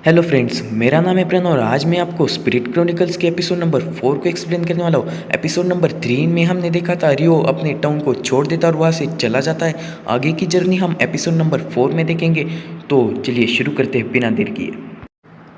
Hello friends, मेरा नाम है प्रणव और आज मैं आपको स्पिरिट क्रॉनिकल्स के एपिसोड नंबर 4 को एक्सप्लेन करने वाला हूँ। एपिसोड नंबर 3 में हमने देखा था रियो अपने टाउन को छोड़ देता और वहाँ से चला जाता है। आगे की जर्नी हम एपिसोड नंबर 4 में देखेंगे। तो चलिए शुरू करते हैं बिना देर किए।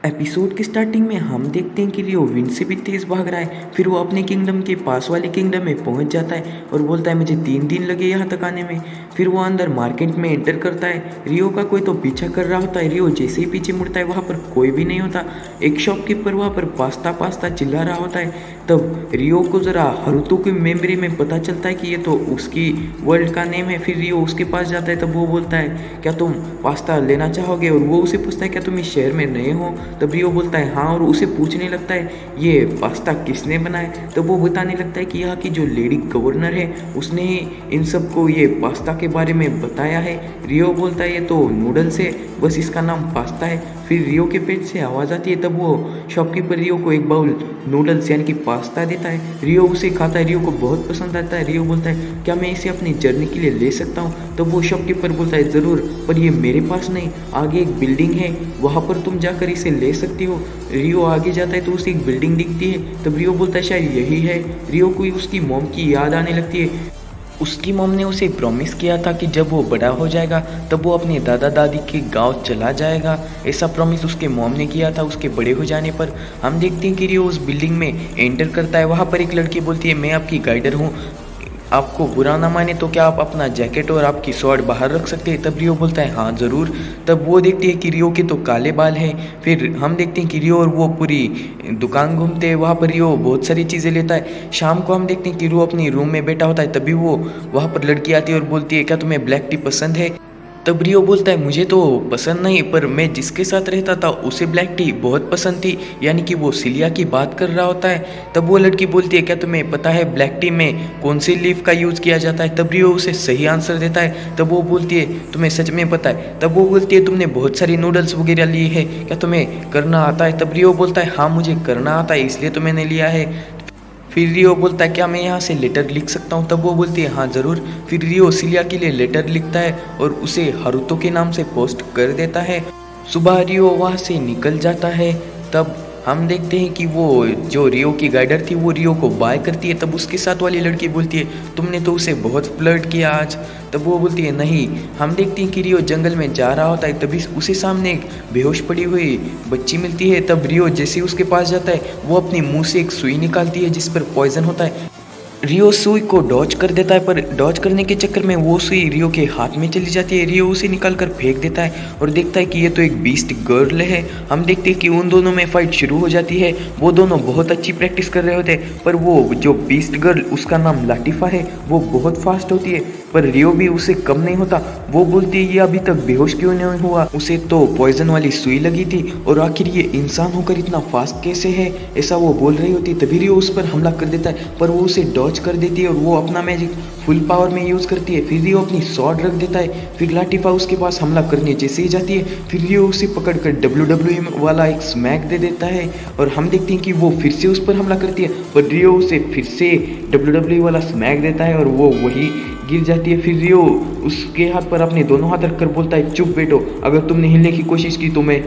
एपिसोड की स्टार्टिंग में हम देखते हैं कि रियो विंड से भी तेज़ भाग रहा है। फिर वो अपने किंगडम के पास वाले किंगडम में पहुंच जाता है और बोलता है मुझे 3 दिन लगे यहाँ तक आने में। फिर वो अंदर मार्केट में एंटर करता है। रियो का कोई तो पीछा कर रहा होता है। रियो जैसे ही पीछे मुड़ता है वहाँ पर कोई भी नहीं होता। एक शॉपकीपर वहाँ पर पास्ता पास्ता चिल्ला रहा होता है। तब रियो को ज़रा हरुतो की मेमोरी में पता चलता है कि ये तो उसकी वर्ल्ड का नेम है। फिर रियो उसके पास जाता है। तब वो बोलता है क्या तुम पास्ता लेना चाहोगे, और वो उसे पूछता है क्या तुम इस शहर में नए हो। तब रियो बोलता है हाँ, और उसे पूछने लगता है ये पास्ता किसने बनाया। तब वो बताने लगता है कि यहाँ की जो लेडी गवर्नर है उसने ही इन सबको ये पास्ता के बारे में बताया है। रियो बोलता है ये तो नूडल्स है, बस इसका नाम पास्ता है। फिर रियो के पेट से आवाज़ आती है। तब वो शॉपकीपर रियो को एक बाउल नूडल्स यानी कि पास्ता देता है। रियो उसे खाता है। रियो को बहुत पसंद आता है। रियो बोलता है क्या मैं इसे अपनी जर्नी के लिए ले सकता हूँ। तब वो शॉपकीपर बोलता है ज़रूर, पर ये मेरे पास नहीं, आगे एक बिल्डिंग है वहाँ पर तुम जाकर इसे ले सकती हो। रियो आगे जाता है तो उसे एक बिल्डिंग दिखती है। तब रियो बोलता है शायद यही है। रियो को उसकी मॉम की याद आने लगती है। उसकी मॉम ने उसे प्रॉमिस किया था कि जब वो बड़ा हो जाएगा तब वो अपने दादा दादी के गांव चला जाएगा। ऐसा प्रॉमिस उसके मॉम ने किया था उसके बड़े हो जाने पर। हम देखते हैं कि रियो उस बिल्डिंग में एंटर करता है। वहाँ पर एक लड़की बोलती है मैं आपकी गाइडर हूँ, आपको बुरा ना माने तो क्या आप अपना जैकेट और आपकी स्वॉर्ड बाहर रख सकते हैं। तब रियो बोलता है हाँ ज़रूर। तब वो देखते हैं कि रियो के तो काले बाल हैं। फिर हम देखते हैं कि रियो और वो पूरी दुकान घूमते हैं। वहाँ पर रियो बहुत सारी चीज़ें लेता है। शाम को हम देखते हैं कि रियो अपनी रूम में बैठा होता है। तभी वो वहाँ पर लड़की आती है और बोलती है क्या तुम्हें ब्लैक टी पसंद है। तब रियो बोलता है मुझे तो पसंद नहीं, पर मैं जिसके साथ रहता था उसे ब्लैक टी बहुत पसंद थी, यानी कि वो सिलिया की बात कर रहा होता है। तब वो लड़की बोलती है क्या तुम्हें पता है ब्लैक टी में कौन सी लीफ का यूज़ किया जाता है। तब रियो उसे सही आंसर देता है। तब वो बोलती है तुम्हें सच में पता है। तब वो बोलती है तुमने बहुत सारी नूडल्स वगैरह लिए है, क्या तुम्हें करना आता है। तब रियो बोलता है हाँ मुझे करना आता है इसलिए तो मैंने लिया है। फिर रियो बोलता है क्या मैं यहाँ से लेटर लिख सकता हूँ। तब वो बोलती है हाँ ज़रूर। फिर रियो सिलिया के लिए लेटर लिखता है और उसे हरुतो के नाम से पोस्ट कर देता है। सुबह रियो वहाँ से निकल जाता है। तब हम देखते हैं कि वो जो रियो की गाइडर थी वो रियो को बाय करती है। तब उसके साथ वाली लड़की बोलती है तुमने तो उसे बहुत फ्लर्ट किया आज। तब वो बोलती है नहीं। हम देखते हैं कि रियो जंगल में जा रहा होता है। तभी उसे सामने एक बेहोश पड़ी हुई बच्ची मिलती है। तब रियो जैसे उसके पास जाता है वो अपने मुंह से एक सुई निकालती है जिस पर पॉइजन होता है। रियो सुई को डॉज कर देता है, पर डॉज करने के चक्कर में वो सुई रियो के हाथ में चली जाती है। रियो उसे निकाल कर फेंक देता है और देखता है कि ये तो एक बीस्ट गर्ल है। हम देखते हैं कि उन दोनों में फाइट शुरू हो जाती है। वो दोनों बहुत अच्छी प्रैक्टिस कर रहे होते हैं, पर वो जो बीस्ट गर्ल उसका नाम लाटिफा है वो बहुत फास्ट होती है, पर रियो भी उसे कम नहीं होता। वो बोलती है ये अभी तक बेहोश क्यों नहीं हुआ, उसे तो पॉइजन वाली सुई लगी थी और आखिर ये इंसान होकर इतना फास्ट कैसे है, ऐसा वो बोल रही होती है। तभी रियो उस पर हमला कर देता है, पर वो उसे डॉज कर देती है और वो अपना मैजिक फुल पावर में यूज़ करती है। फिर रियो अपनी स्वॉर्ड रख देता है। फिर लाटिफा उसके पास हमला करने जैसे ही जाती है, फिर रियो उसे पकड़कर WWE वाला एक स्मैक दे देता है और हम देखते हैं कि वो फिर से उस पर हमला करती है, पर रियो उसे फिर से WWE वाला स्मैक देता है और वो वही गिर जाती है। फिर रियो उसके हाथ पर अपने दोनों हाथ रखकर बोलता है चुप बैठो, अगर तुमने हिलने की कोशिश की तो मैं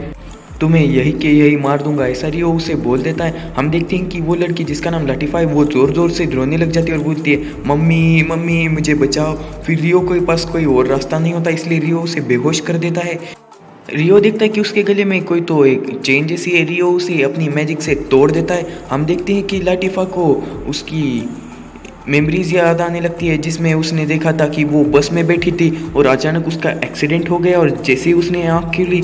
तुम्हें यही के यही मार दूंगा, ऐसा रियो उसे बोल देता है। हम देखते हैं कि वो लड़की जिसका नाम लाटिफा है वो ज़ोर ज़ोर से रोने लग जाती है और बोलती है मम्मी मम्मी मुझे बचाओ। फिर रियो के पास कोई और रास्ता नहीं होता, इसलिए रियो उसे बेहोश कर देता है। रियो देखता है कि उसके गले में कोई तो एक चेन जैसी है। रियो उसे अपनी मैजिक से तोड़ देता है। हम देखते हैं कि लाटिफा को उसकी मेमोरीज याद आने लगती है जिसमें उसने देखा था कि वो बस में बैठी थी और अचानक उसका एक्सीडेंट हो गया और जैसे ही उसने आँख खोली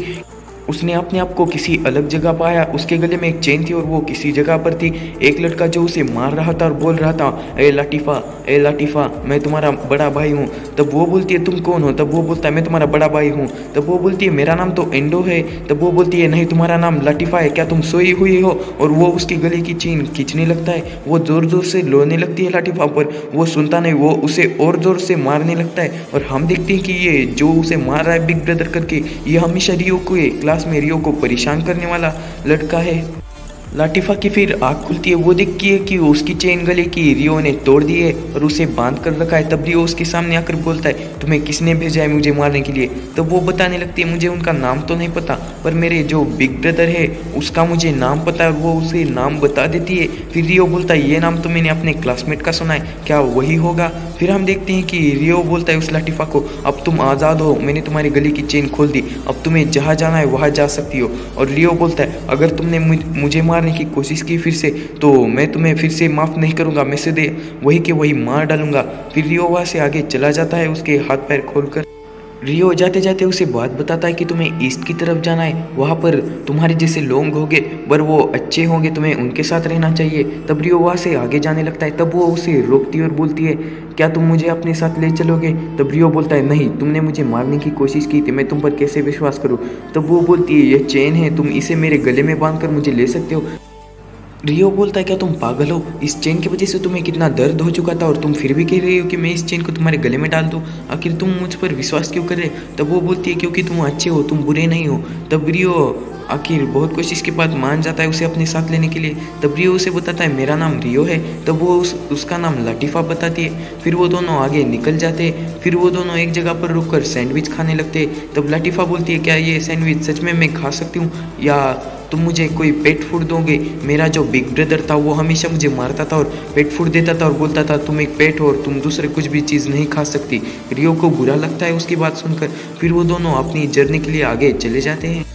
उसने अपने आप को किसी अलग जगह पाया। उसके गले में एक चेन थी और वो किसी जगह पर थी। एक लड़का जो उसे मार रहा था और बोल रहा था ए लाटिफा मैं तुम्हारा बड़ा भाई हूँ। तब वो बोलती है तुम कौन हो। तब वो बोलता है मैं तुम्हारा बड़ा भाई हूँ। तब वो बोलती है मेरा नाम तो एंडो है। तब वो बोलती है नहीं तुम्हारा नाम लाटिफा है, क्या तुम सोई हुई हो। और वो उसके गले की चेन खींचने लगता है। वो ज़ोर ज़ोर से रोने लगती है लाटिफा पर, वो सुनता नहीं, वो उसे और ज़ोर से मारने लगता है। और हम देखते हैं कि ये जो उसे मार रहा है बिग ब्रदर करके, ये हमेशा रियो को क्लास में रियो को परेशान करने वाला लड़का है। लाटिफा की फिर आँख खुलती है। वो देखती है कि उसकी चेन गले की रियो ने तोड़ दी है और उसे बांध कर रखा है। तब रियो उसके सामने आकर बोलता है तुम्हें किसने भेजा है मुझे मारने के लिए। तब वो बताने लगती है मुझे उनका नाम तो नहीं पता, पर मेरे जो बिग ब्रदर है उसका मुझे नाम पता है, और वो उसे नाम बता देती है। फिर रियो बोलता है ये नाम तो मैंने अपने क्लासमेट का सुना है, क्या वही होगा। फिर हम देखते हैं कि रियो बोलता है उस लाटिफा को अब तुम आज़ाद हो, मैंने तुम्हारी गले की चेन खोल दी, अब तुम्हें जहाँ जाना है वहाँ जा सकती हो। और रियो बोलता है अगर तुमने मुझे मारने की कोशिश की फिर से, तो मैं तुम्हें फिर से माफ़ नहीं करूँगा, मैं सीधे वही के वही मार डालूंगा। फिर रियो वहाँ से आगे चला जाता है उसके हाथ पैर खोलकर। रियो जाते जाते उसे बात बताता है कि तुम्हें ईस्ट की तरफ जाना है, वहाँ पर तुम्हारे जैसे लोग होंगे पर वो अच्छे होंगे, तुम्हें उनके साथ रहना चाहिए। तब रियो वहाँ से आगे जाने लगता है, तब वो उसे रोकती है और बोलती है क्या तुम मुझे अपने साथ ले चलोगे। तब रियो बोलता है नहीं, तुमने मुझे मारने की कोशिश की थी, मैं तुम पर कैसे विश्वास करूँ। तब वो बोलती है ये चेन है, तुम इसे मेरे गले में बांध कर मुझे ले सकते हो। रियो बोलता है क्या तुम पागल हो, इस चेन की वजह से तुम्हें कितना दर्द हो चुका था और तुम फिर भी कह रही हो कि मैं इस चेन को तुम्हारे गले में डाल दूँ, आखिर तुम मुझ पर विश्वास क्यों कर रहे। तब वो बोलती है क्योंकि तुम अच्छे हो, तुम बुरे नहीं हो। तब रियो आखिर बहुत कोशिश के बाद मान जाता है उसे अपने साथ लेने के लिए। तब रियो उसे बताता है मेरा नाम रियो है। तब वो उसका नाम लाटिफा बताती है। फिर वो दोनों आगे निकल जाते। फिर वो दोनों एक जगह पर रुककर सैंडविच खाने लगते। तब लाटिफा बोलती है क्या ये सैंडविच सच में मैं खा सकती हूँ, या तुम मुझे कोई पेट फूड दोगे। मेरा जो बिग ब्रदर था वो हमेशा मुझे मारता था और पेट फूड देता था और बोलता था तुम एक पेट हो और तुम दूसरे कुछ भी चीज़ नहीं खा सकती। रियो को बुरा लगता है उसकी बात सुनकर। फिर वो दोनों अपनी जर्नी के लिए आगे चले जाते हैं।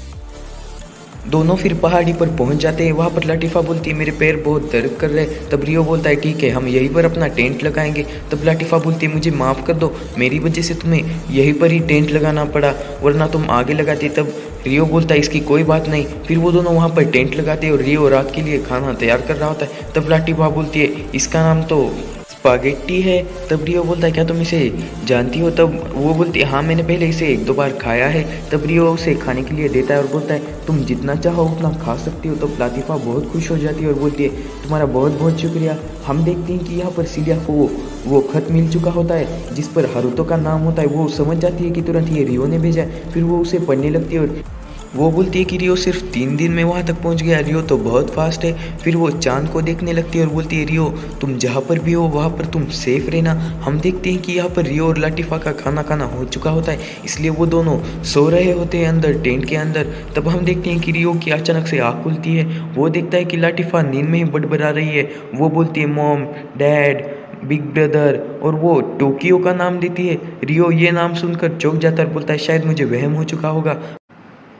दोनों फिर पहाड़ी पर पहुंच जाते हैं। वहाँ पर लाटिफा बोलती है मेरे पैर बहुत दर्द कर रहे हैं। तब रियो बोलता है ठीक है हम यहीं पर अपना टेंट लगाएंगे। तब लाटिफा बोलती है मुझे माफ़ कर दो, मेरी वजह से तुम्हें यहीं पर ही टेंट लगाना पड़ा, वरना तुम आगे लगाती। तब रियो बोलता है इसकी कोई बात नहीं। फिर वो दोनों वहाँ पर टेंट लगाते हैं और रियो रात के लिए खाना तैयार कर रहा होता है। तब लाटिफा बोलती है इसका नाम तो स्पागेट्टी है। तब रियो बोलता है क्या तुम इसे जानती हो। तब वो बोलती है हाँ मैंने पहले इसे एक दो बार खाया है। तब रियो उसे खाने के लिए देता है और बोलता है तुम जितना चाहो उतना खा सकती हो। तब लातिफा बहुत खुश हो जाती है और बोलती है तुम्हारा बहुत बहुत शुक्रिया। हम देखते हैं कि यहाँ पर सीलिया को वो खत मिल चुका होता है जिस पर हारुतो का नाम होता है। वो समझ जाती है कि तुरंत ये रियो ने भेजा है। फिर वो उसे पढ़ने लगती है और वो बोलती है कि रियो सिर्फ 3 दिन में वहाँ तक पहुँच गया, रियो तो बहुत फास्ट है। फिर वो चांद को देखने लगती है और बोलती है रियो तुम जहाँ पर भी हो वहाँ पर तुम सेफ रहना। हम देखते हैं कि यहाँ पर रियो और लाटिफा का खाना खाना हो चुका होता है, इसलिए वो दोनों सो रहे होते हैं अंदर टेंट के अंदर। तब हम देखते हैं कि रियो की अचानक से आँख खुलती है। वो देखता है कि लाटिफा नींद में ही बड़बड़ा रही है। वो बोलती है मॉम, डैड, बिग ब्रदर, और वो टोक्यो का नाम देती है। रियो ये नाम सुनकर चौंक जाता है और बोलता है शायद मुझे वहम हो चुका होगा।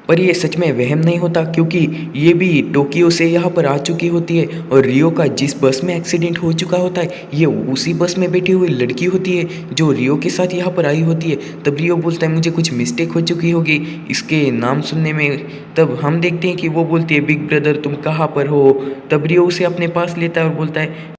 पर ये सच में वहम नहीं होता, क्योंकि ये भी टोक्यो से यहाँ पर आ चुकी होती है। और रियो का जिस बस में एक्सीडेंट हो चुका होता है ये उसी बस में बैठी हुई लड़की होती है जो रियो के साथ यहाँ पर आई होती है। तब रियो बोलता है मुझे कुछ मिस्टेक हो चुकी होगी इसके नाम सुनने में। तब हम देखते हैं कि वो बोलती है बिग ब्रदर तुम कहाँ पर हो। तब रियो उसे अपने पास लेता है और बोलता है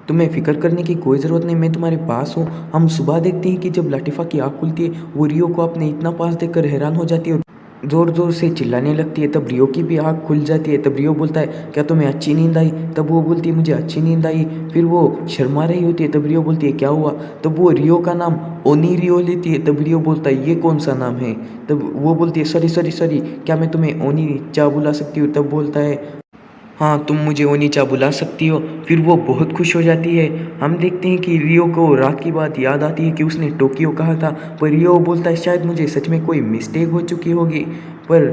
तुम्हें फिक्र करने की कोई ज़रूरत नहीं, मैं तुम्हारे पास हूँ। हम सुबह देखते हैं कि जब लाटिफा की आँख खुलती है वो रियो को अपने इतना पास देखकर हैरान हो जाती है और ज़ोर ज़ोर से चिल्लाने लगती है। तब रियो की भी आँख खुल जाती है। तब रियो बोलता है क्या तुम्हें अच्छी नींद आई। तब वो बोलती है मुझे अच्छी नींद आई। फिर वो शर्मा रही होती है। तब रियो बोलती है क्या हुआ। तब वो रियो का नाम ओनी रियो लेती है। तब रियो बोलता है ये कौन सा नाम है। तब वो बोलती है सॉरी सॉरी सॉरी, क्या मैं तुम्हें ओनी चा बुला सकती हूँ। तब बोलता है हाँ तुम मुझे ओनीचा बुला सकती हो। फिर वो बहुत खुश हो जाती है। हम देखते हैं कि रियो को रात की बात याद आती है कि उसने टोक्यो कहा था, पर रियो बोलता है शायद मुझे सच में कोई मिस्टेक हो चुकी होगी। पर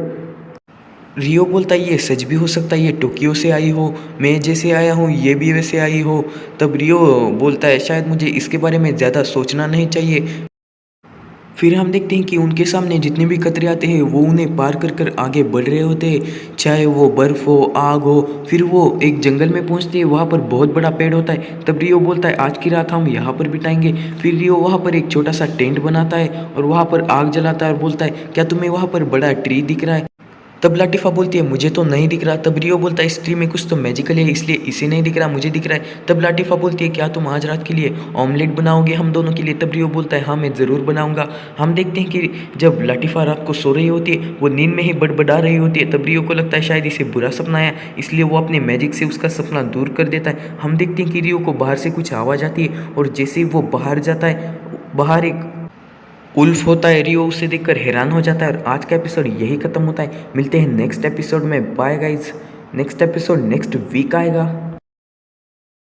रियो बोलता है ये सच भी हो सकता है ये टोक्यो से आई हो, मैं जैसे आया हूँ ये भी वैसे आई हो। तब रियो बोलता है शायद मुझे इसके बारे में ज़्यादा सोचना नहीं चाहिए। फिर हम देखते हैं कि उनके सामने जितने भी खतरे आते हैं वो उन्हें पार कर कर आगे बढ़ रहे होते हैं, चाहे वो बर्फ़ हो, आग हो। फिर वो एक जंगल में पहुंचते हैं, वहाँ पर बहुत बड़ा पेड़ होता है। तब रियो बोलता है आज की रात हम यहाँ पर बिताएंगे। फिर रियो वहाँ पर एक छोटा सा टेंट बनाता है और वहाँ पर आग जलाता है और बोलता है क्या तुम्हें वहाँ पर बड़ा ट्री दिख रहा है। तब लाटिफा बोलती है मुझे तो नहीं दिख रहा। तब रियो बोलता है इस ट्री में कुछ तो मैजिकल है इसलिए इसे नहीं दिख रहा, मुझे दिख रहा है। तब लाटिफा बोलती है क्या तुम आज रात के लिए ऑमलेट बनाओगे हम दोनों के लिए। तब रियो बोलता है हाँ मैं ज़रूर बनाऊंगा। हम देखते हैं कि जब लाटिफा रात को सो रही होती है वो नींद में ही बड़बड़ा रही होती है। तब रियो को लगता है शायद इसे बुरा सपना आया, इसलिए वो अपने मैजिक से उसका सपना दूर कर देता है। हम देखते हैं कि रियो को बाहर से कुछ आवाज़ आती है और जैसे ही वो बाहर जाता है बाहर एक उल्फ होता है। रियो उसे देखकर हैरान हो जाता है और आज का एपिसोड यही खत्म होता है। मिलते हैं नेक्स्ट एपिसोड में। Bye guys, next episode next week आएगा।